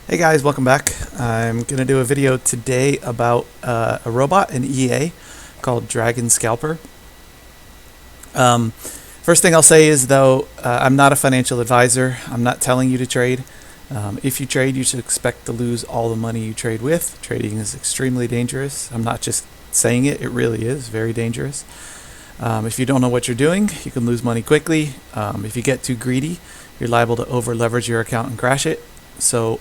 Hey guys, welcome back. I'm going to do a video today about a robot, an EA, called Dragon Scalper. First thing I'll say is, though, I'm not a financial advisor. I'm not telling you to trade. If you trade, you should expect to lose all the money you trade with. Trading is extremely dangerous. I'm not just saying it, it really is very dangerous. If you don't know what you're doing, you can lose money quickly. If you get too greedy, you're liable to over leverage your account and crash it. So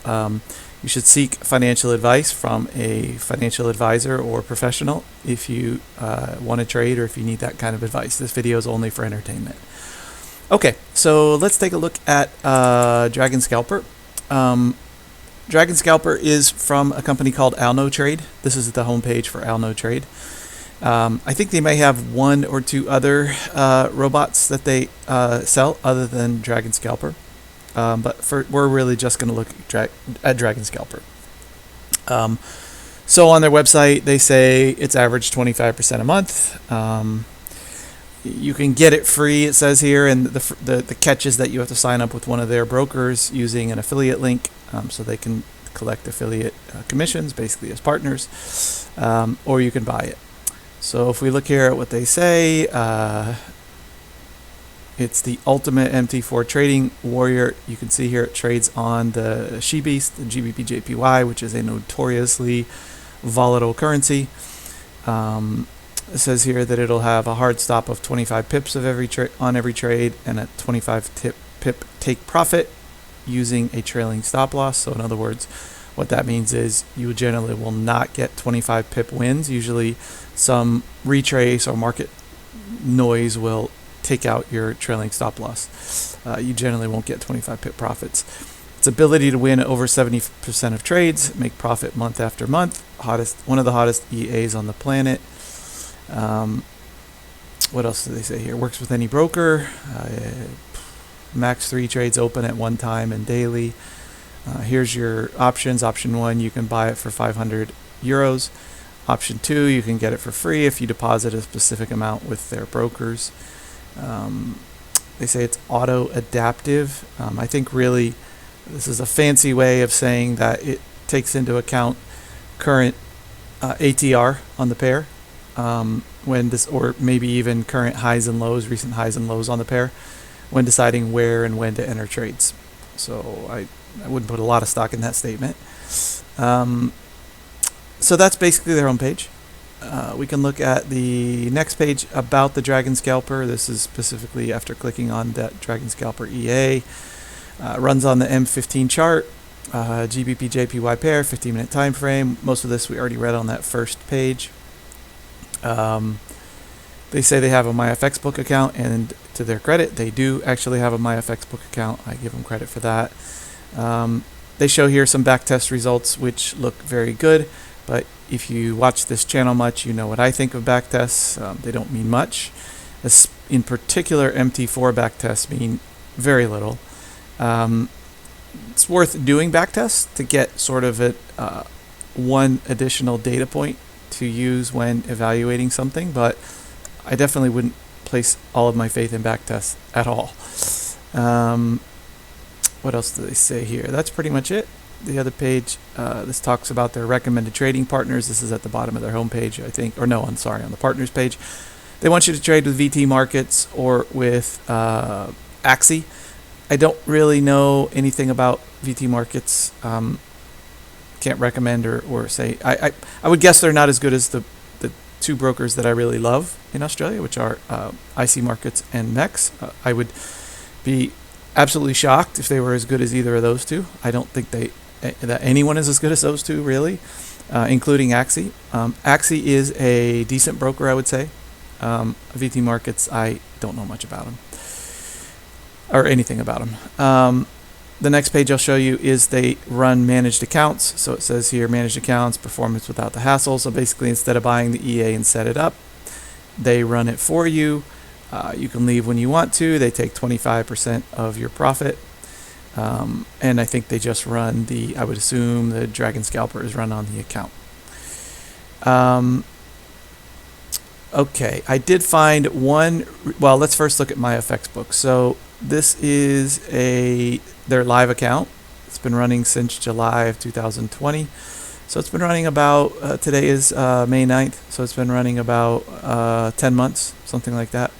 you should seek financial advice from a financial advisor or professional if you want to trade or if you need that kind of advice. This video is only for entertainment. Okay, so let's take a look at Dragon Scalper. Dragon Scalper is from a company called Alno Trade. This is the homepage for Alno Trade. I think they may have one or two other robots that they sell other than Dragon Scalper. But we're really just going to look at Dragon Scalper. So on their website, they say it's average 25% a month. You can get it free, it says here, and the catch is that you have to sign up with one of their brokers using an affiliate link, so they can collect affiliate commissions, basically as partners, or you can buy it. So if we look here at what they say, it's the ultimate MT4 trading warrior. You can see here it trades on the She-Beast, the GBP/JPY, which is a notoriously volatile currency. It says here that it'll have a hard stop of 25 pips of on every trade and a 25 pip take profit using a trailing stop loss. So in other words, what that means is you generally will not get 25 pip wins. Usually some retrace or market noise will take out your trailing stop loss. You generally won't get 25 pip profits. Its ability to win over 70% of trades, make profit month after month. One of the hottest EAs on the planet. What else do they say here? Works with any broker. Max 3 trades open at one time and daily. Here's your options. Option 1, you can buy it for 500 euros. Option 2, you can get it for free if you deposit a specific amount with their brokers. They say it's auto-adaptive. I think really this is a fancy way of saying that it takes into account current ATR on the pair, or maybe even current highs and lows, recent highs and lows on the pair, when deciding where and when to enter trades. So I wouldn't put a lot of stock in that statement. So that's basically their homepage. We can look at the next page about the Dragon Scalper. This is specifically after clicking on that Dragon Scalper EA. Runs on the M15 chart, GBP/JPY pair, 15-minute time frame. Most of this we already read on that first page. They say they have a MyFX book account, and to their credit, they do actually have a MyFX book account. I give them credit for that. They show here some backtest results, which look very good. But if you watch this channel much, you know what I think of backtests. They don't mean much. In particular, MT4 backtests mean very little. It's worth doing backtests to get sort of one additional data point to use when evaluating something, but I definitely wouldn't place all of my faith in backtests at all. What else do they say here? That's pretty much it. The other page, this talks about their recommended trading partners. This is at the bottom of their homepage, I think. Or no, I'm sorry, on the partners page. They want you to trade with VT Markets or with Axie. I don't really know anything about VT Markets. Can't recommend or say. I would guess they're not as good as the two brokers that I really love in Australia, which are IC Markets and MEX. I would be absolutely shocked if they were as good as either of those two. I don't think that anyone is as good as those two, really, including Axie. Axie is a decent broker, I would say. VT Markets, I don't know much about them, or anything about them. The next page I'll show you is they run managed accounts. So it says here, managed accounts, performance without the hassle. So basically, instead of buying the EA and set it up, they run it for you. You can leave when you want to. They take 25% of your profit. And I think they just run I would assume the Dragon Scalper is run on the account. Okay, I did find one. Well, let's first look at MyFX book. So this is their live account. It's been running since July of 2020. So it's been running about, today is May 9th, so it's been running about 10 months, something like that.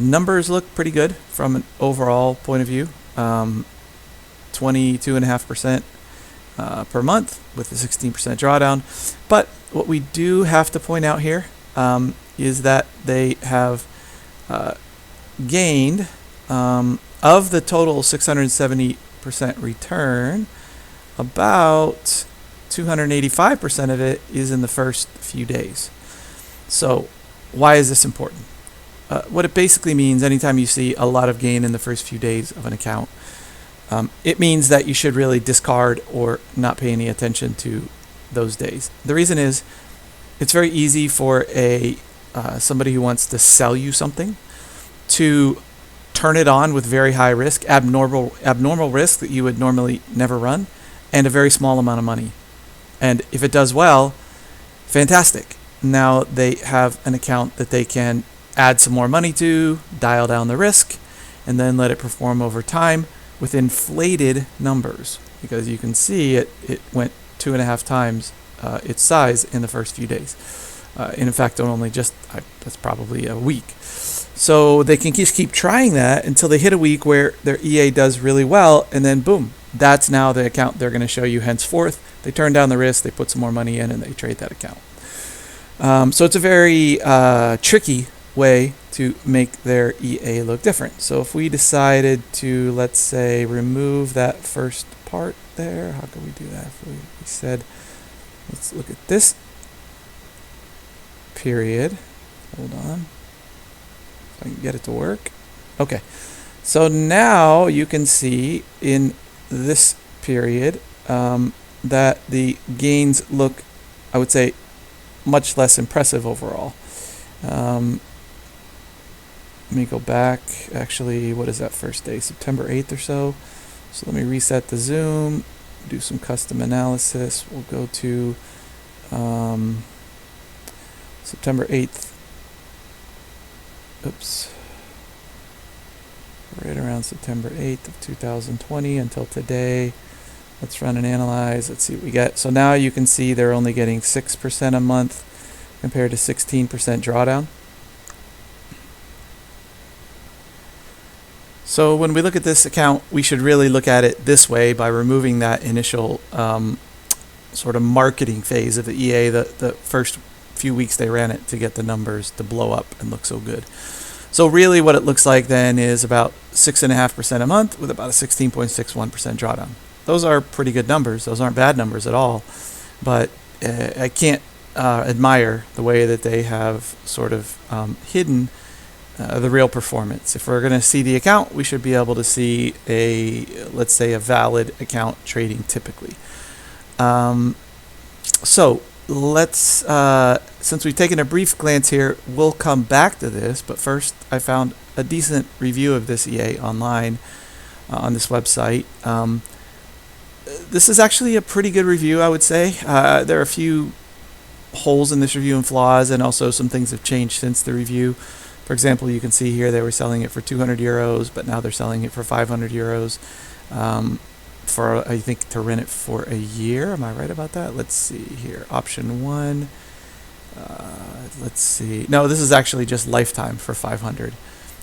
Numbers look pretty good from an overall point of view. 22.5% per month with a 16% drawdown. But what we do have to point out here is that they have gained, of the total 670% return, about 285% of it is in the first few days. So why is this important? What it basically means, anytime you see a lot of gain in the first few days of an account, it means that you should really discard or not pay any attention to those days. The reason is, it's very easy for somebody who wants to sell you something to turn it on with very high risk, abnormal risk that you would normally never run, and a very small amount of money. And if it does well, fantastic. Now they have an account that they can add some more money to, dial down the risk, and then let it perform over time with inflated numbers, because you can see it went 2.5 times its size in the first few days. And in fact, that's probably a week. So they can just keep trying that until they hit a week where their EA does really well, and then boom, that's now the account they're going to show you henceforth. They turn down the risk, they put some more money in, and they trade that account. So it's a very tricky way to make their EA look different. So if we decided to, let's say, remove that first part there, how can we do that? If we said, let's look at this period. Hold on. If I can get it to work. Okay. So now you can see in this period that the gains look, I would say, much less impressive overall. Let me go back. Actually, what is that first day? September 8th or so. So let me reset the zoom, do some custom analysis. We'll go to September 8th. Oops. Right around September 8th of 2020 until today. Let's run and analyze. Let's see what we get. So now you can see they're only getting 6% a month compared to 16% drawdown. So when we look at this account, we should really look at it this way by removing that initial sort of marketing phase of the EA, the first few weeks they ran it to get the numbers to blow up and look so good. So really what it looks like then is about 6.5% a month with about a 16.61% drawdown. Those are pretty good numbers. Those aren't bad numbers at all. But I can't admire the way that they have sort of hidden the real performance. If we're going to see the account, we should be able to see let's say, a valid account trading typically. So let's, since we've taken a brief glance here, we'll come back to this. But first, I found a decent review of this EA online on this website. This is actually a pretty good review, I would say. There are a few holes in this review and flaws, and also some things have changed since the review. For example, you can see here they were selling it for 200 euros, but now they're selling it for 500 euros for, I think, to rent it for a year. Am I right about that? Let's see here. Option 1. Let's see. No, this is actually just lifetime for 500.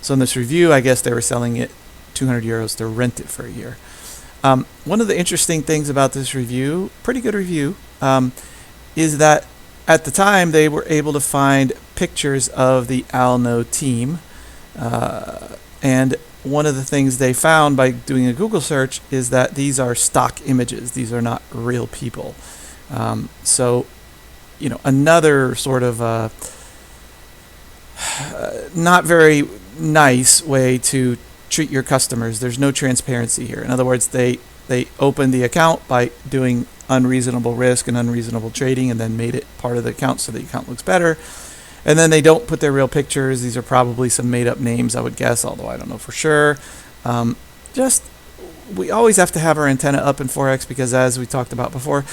So in this review, I guess they were selling it 200 euros to rent it for a year. One of the interesting things about this review, pretty good review, is that at the time they were able to find pictures of the Alno team, and one of the things they found by doing a Google search is that these are stock images. These are not real people. So, you know, another sort of not very nice way to treat your customers. There's no transparency here. In other words, they opened the account by doing unreasonable risk and unreasonable trading, and then made it part of the account so the account looks better. And then they don't put their real pictures. These are probably some made-up names, I would guess, although I don't know for sure. We always have to have our antenna up in Forex, because as we talked about before,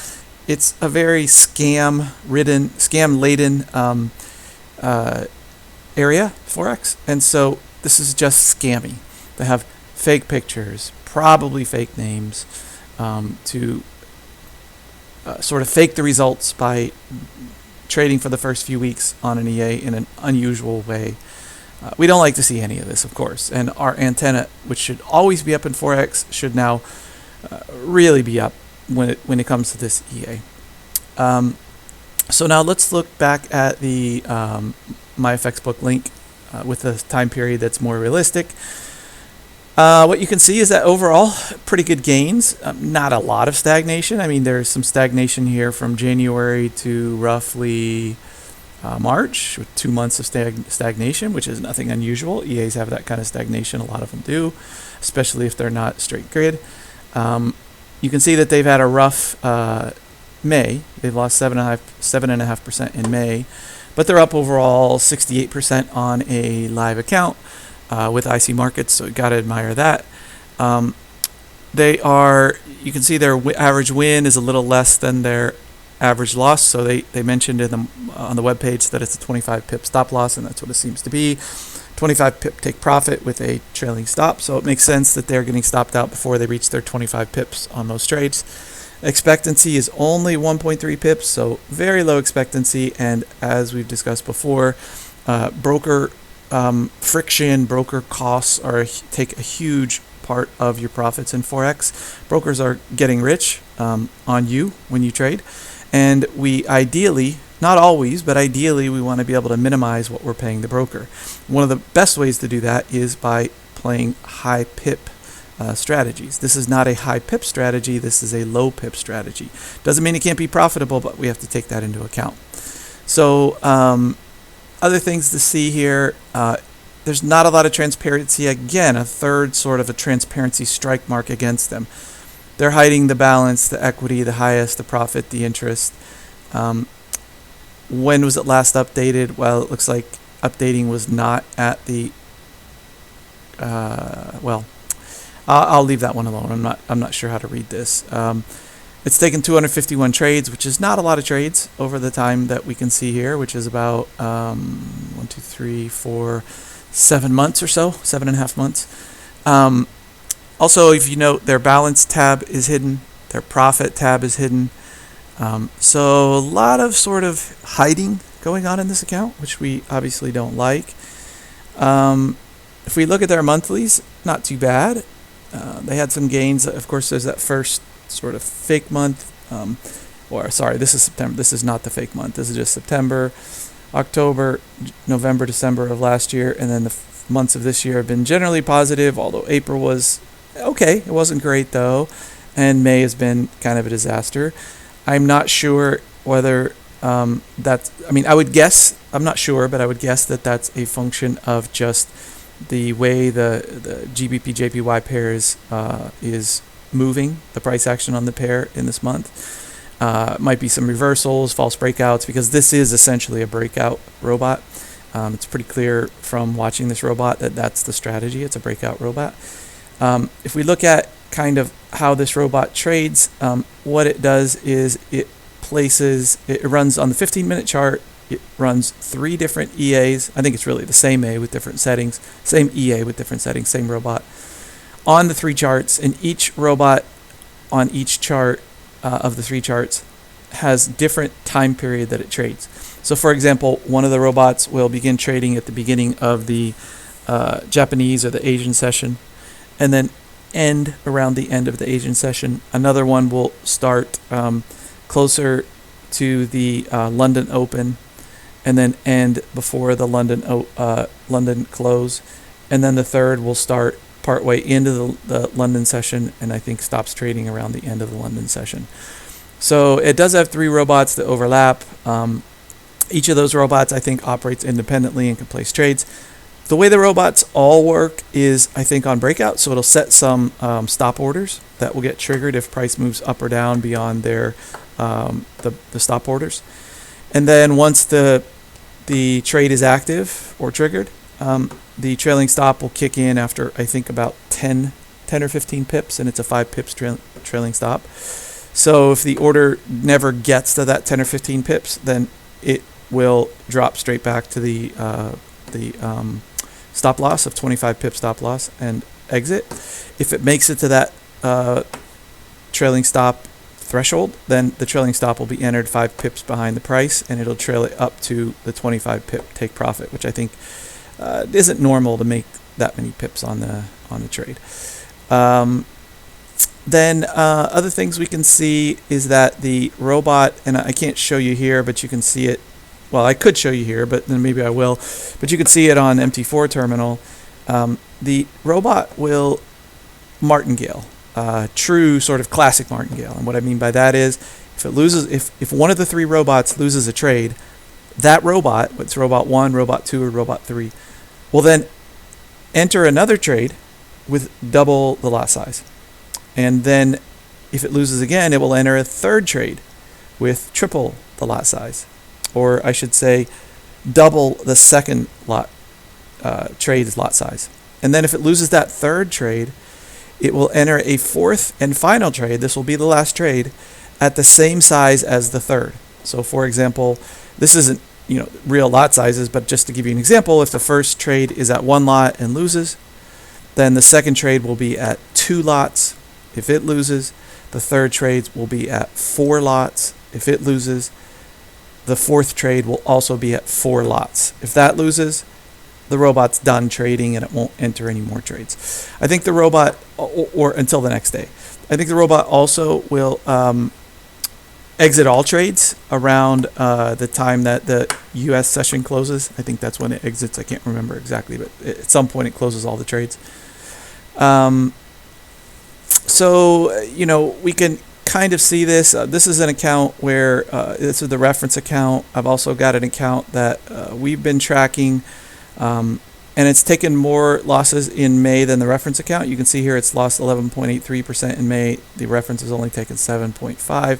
it's a very scam-laden area, Forex. And so this is just scammy. They have fake pictures, probably fake names, to sort of fake the results by trading for the first few weeks on an EA in an unusual way. We don't like to see any of this, of course, and our antenna, which should always be up in Forex, should now really be up when it comes to this EA. So now let's look back at the MyFX book link with a time period that's more realistic. What you can see is that overall, pretty good gains. Not a lot of stagnation. I mean, there's some stagnation here from January to roughly March, with 2 months of stagnation, which is nothing unusual. EAs have that kind of stagnation. A lot of them do, especially if they're not straight grid. You can see that they've had a rough May. They've lost 7.5% in May, but they're up overall 68% on a live account with IC markets, so you got to admire that. They are, you can see their average win is a little less than their average loss, so they mentioned on the webpage that it's a 25 pip stop loss, and that's what it seems to be. 25 pip take profit with a trailing stop, so it makes sense that they're getting stopped out before they reach their 25 pips on most trades. Expectancy is only 1.3 pips, so very low expectancy, and as we've discussed before, broker friction, broker costs take a huge part of your profits in Forex. Brokers are getting rich on you when you trade, and we ideally, not always, but ideally we want to be able to minimize what we're paying the broker. One of the best ways to do that is by playing high pip strategies. This is not a high pip strategy, this is a low pip strategy. Doesn't mean it can't be profitable, but we have to take that into account. So other things to see here, there's not a lot of transparency. Again, a third sort of a transparency strike mark against them. They're hiding the balance, the equity, the highest, the profit, the interest. When was it last updated? Well, it looks like updating was not at the I'll leave that one alone. I'm not sure how to read this. It's taken 251 trades, which is not a lot of trades over the time that we can see here, which is about 1, 2, 3, 4, 7 months or so, 7.5 months. Also, if you note, their balance tab is hidden, their profit tab is hidden. So a lot of sort of hiding going on in this account, which we obviously don't like. If we look at their monthlies, not too bad. They had some gains. Of course, there's that first sort of fake month. This is September. This is not the fake month. This is just September, October, November, December of last year. And then the months of this year have been generally positive, although April was okay. It wasn't great, though. And May has been kind of a disaster. I'm not sure whether that's... I mean, I would guess... I'm not sure, but I would guess that that's a function of just the way the GBP JPY pair is moving, the price action on the pair in this month. Might be some reversals, false breakouts, because this is essentially a breakout robot. It's pretty clear from watching this robot that that's the strategy. It's a breakout robot. If we look at kind of how this robot trades, what it does is it runs on the 15-minute chart. It runs 3 different EAs. I think it's really the same EA with different settings, same EA with different settings, same robot on the 3 charts, and each robot on each chart of the 3 charts has different time period that it trades. So for example, one of the robots will begin trading at the beginning of the Japanese or the Asian session and then end around the end of the Asian session. Another one will start closer to the London Open and then end before the London close. And then the third will start partway into the London session and I think stops trading around the end of the London session. So it does have 3 robots that overlap. Each of those robots, I think, operates independently and can place trades. The way the robots all work is, I think, on breakout. So it'll set some stop orders that will get triggered if price moves up or down beyond their the stop orders. And then once the trade is active or triggered, the trailing stop will kick in after, I think, about 10 or 15 pips, and it's a 5 pips trailing stop. So if the order never gets to that 10 or 15 pips, then it will drop straight back to the stop loss of 25 pip stop loss and exit. If it makes it to that trailing stop threshold, then the trailing stop will be entered 5 pips behind the price, and it'll trail it up to the 25 pip take profit, which I think isn't normal to make that many pips on the trade. Then other things we can see is that the robot, and I can't show you here, but you can see it. Well, I could show you here, but then maybe I will. But you can see it on MT4 terminal. The robot will martingale, true sort of classic martingale. And what I mean by that is, if one of the 3 robots loses a trade, that robot, whether it's robot 1, robot 2, or robot 3, will then enter another trade with double the lot size. And then if it loses again, it will enter a third trade with triple the lot size. Or I should say double the second trade's lot size. And then if it loses that third trade, it will enter a fourth and final trade. This will be the last trade at the same size as the third. So for example, this isn't real lot sizes, but just to give you an example, if the first trade is at 1 lot and loses, then the second trade will be at 2 lots. If it loses, the third trade will be at 4 lots. If it loses, the fourth trade will also be at 4 lots. If that loses, the robot's done trading and it won't enter any more trades. I think the robot, or until the next day, I think the robot also will exit all trades around the time that the US session closes. I think that's when it exits. I can't remember exactly, but at some point it closes all the trades. So, we can kind of see this. This is an account where, this is the reference account. I've also got an account that we've been tracking, and it's taken more losses in May than the reference account. You can see here it's lost 11.83% in May. The reference has only taken 7.5.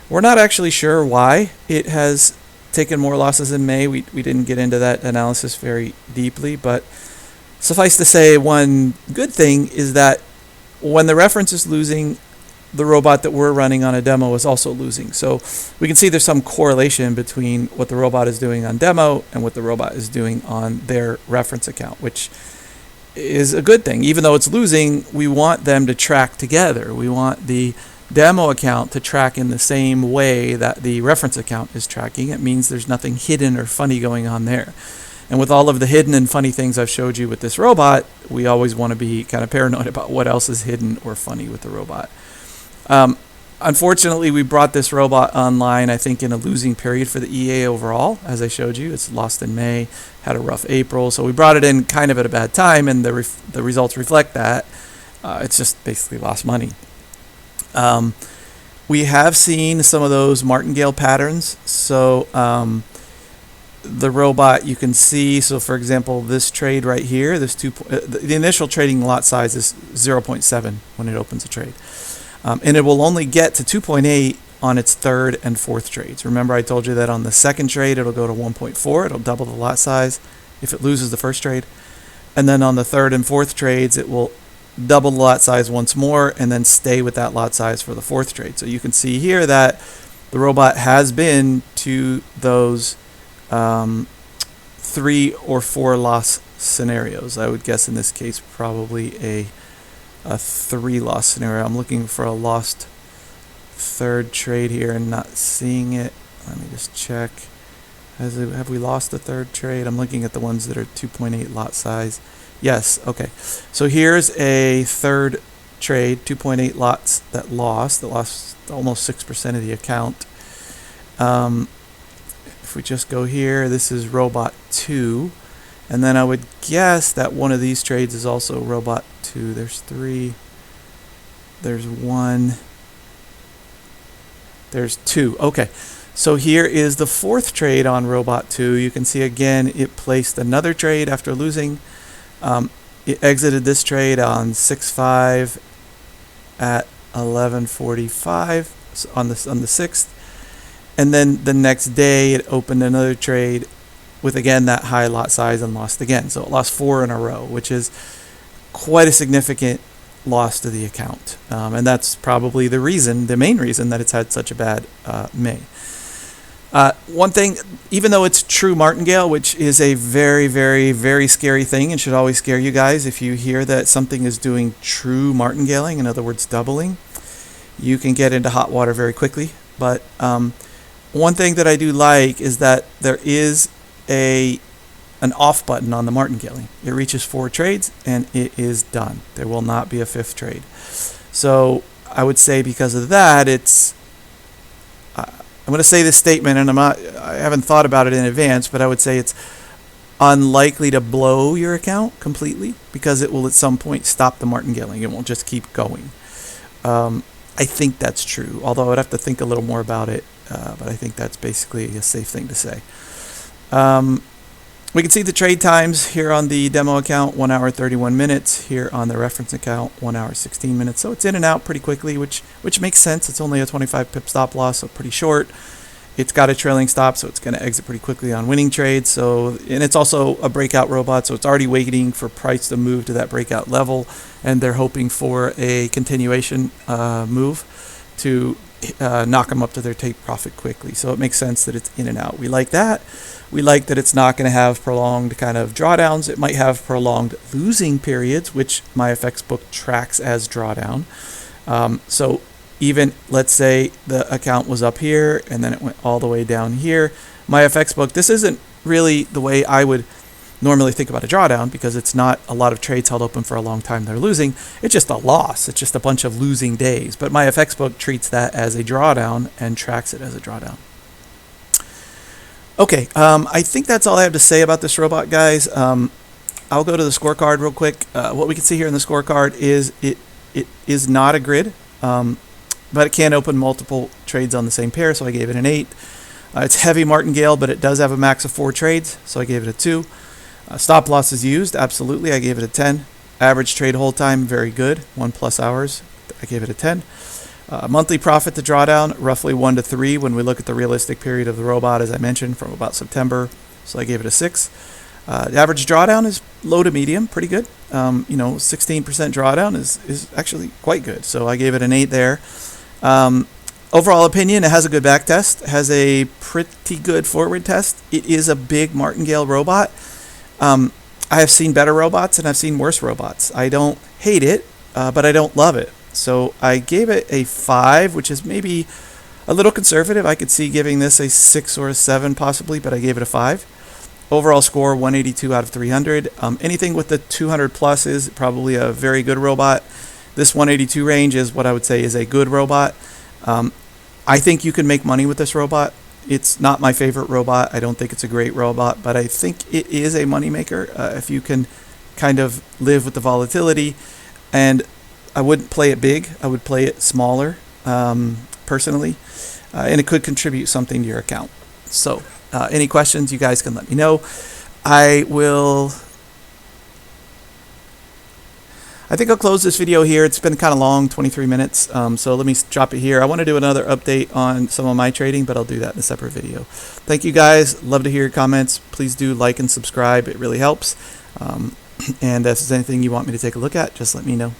We're not actually sure why it has taken more losses in May. We didn't get into that analysis very deeply, but suffice to say, one good thing is that when the reference is losing, the robot that we're running on a demo is also losing. So we can see there's some correlation between what the robot is doing on demo and what the robot is doing on their reference account, which is a good thing. Even though it's losing, we want them to track together. We want the demo account to track in the same way that the reference account is tracking. It means there's nothing hidden or funny going on there. And with all of the hidden and funny things I've showed you with this robot, we always want to be kind of paranoid about what else is hidden or funny with the robot. Unfortunately, we brought this robot online, I think, in a losing period for the EA overall. As I showed you, it's lost in May, had a rough April. So we brought it in kind of at a bad time, and the results reflect that. It's just basically lost money. We have seen some of those martingale patterns. So the robot, you can see, so for example, this trade right here, this the initial trading lot size is 0.7 when it opens a trade. And it will only get to 2.8 on its third and fourth trades. Remember, I told you that on the second trade, it'll go to 1.4. It'll double the lot size if it loses the first trade. And then on the third and fourth trades, it will double the lot size once more and then stay with that lot size for the fourth trade. So you can see here that the robot has been to those 3 or 4 loss scenarios. I would guess in this case probably a 3 loss scenario. I'm looking for a lost third trade here and not seeing it. Let me just check. Have we lost the third trade? I'm looking at the ones that are 2.8 lot size. Yes, okay. So here's a third trade, 2.8 lots that lost almost 6% of the account. If we just go here, this is robot 2, and then I would guess that one of these trades is also robot 2. There's 3, there's 1, there's 2. Okay, so here is the fourth trade on robot 2. You can see again it placed another trade after losing. It exited this trade on 6/5 at 11:45 on the 6th. And then the next day it opened another trade with again that high lot size and lost again. So it lost 4 in a row, which is quite a significant loss to the account. And that's probably the main reason that it's had such a bad May. One thing, even though it's true martingale, which is a very, very, very scary thing and should always scare you guys if you hear that something is doing true martingaling, in other words, doubling, you can get into hot water very quickly. But one thing that I do like is that there is an off button on the martingale. It reaches 4 trades and it is done. There will not be a 5th trade. So I would say because of that, I'm going to say this statement, and I haven't thought about it in advance, but I would say it's unlikely to blow your account completely, because it will at some point stop the martingaling. It won't just keep going. I think that's true, although I'd have to think a little more about it, but I think that's basically a safe thing to say. We can see the trade times here on the demo account, 1 hour 31 minutes. Here on the reference account, 1 hour 16 minutes. So it's in and out pretty quickly, which makes sense. It's only a 25 pip stop loss, so pretty short. It's got a trailing stop, so it's going to exit pretty quickly on winning trades. So, and it's also a breakout robot, so it's already waiting for price to move to that breakout level, and they're hoping for a continuation move to knock them up to their take profit quickly. So it makes sense that it's in and out. We like that. We like that it's not going to have prolonged kind of drawdowns. It might have prolonged losing periods, which my FX book tracks as drawdown. So even, let's say the account was up here and then it went all the way down here. My FX book, this isn't really the way I would normally think about a drawdown, because it's not a lot of trades held open for a long time they're losing. It's just a loss. It's just a bunch of losing days. But my FX book treats that as a drawdown and tracks it as a drawdown. Okay, I think that's all I have to say about this robot, guys. I'll go to the scorecard real quick. What we can see here in the scorecard is it is not a grid, but it can open multiple trades on the same pair, so I gave it an 8. It's heavy martingale, but it does have a max of 4 trades, so I gave it a 2. Stop loss is used, absolutely, I gave it a 10. Average trade hold time, very good, 1+ hours, I gave it a 10. Monthly profit to drawdown, roughly 1 to 3 when we look at the realistic period of the robot, as I mentioned, from about September, so I gave it a 6. The average drawdown is low to medium, pretty good. 16% drawdown is actually quite good, so I gave it an 8 there. Overall opinion, it has a good back test, has a pretty good forward test. It is a big martingale robot. I have seen better robots and I've seen worse robots. I don't hate it, but I don't love it. So I gave it a 5, which is maybe a little conservative. I could see giving this a 6 or a 7 possibly, but I gave it a 5. Overall score, 182 out of 300. Anything with the 200 plus is probably a very good robot. This 182 range is what I would say is a good robot. I think you can make money with this robot. It's not my favorite robot. I don't think it's a great robot, but I think it is a moneymaker if you can kind of live with the volatility. And I wouldn't play it big. I would play it smaller, personally, and it could contribute something to your account. So any questions, you guys can let me know. I think I'll close this video here. It's been kind of long, 23 minutes, so let me drop it here. I want to do another update on some of my trading, but I'll do that in a separate video. Thank you guys. Love to hear your comments. Please do like and subscribe. It really helps. And if there's anything you want me to take a look at, just let me know.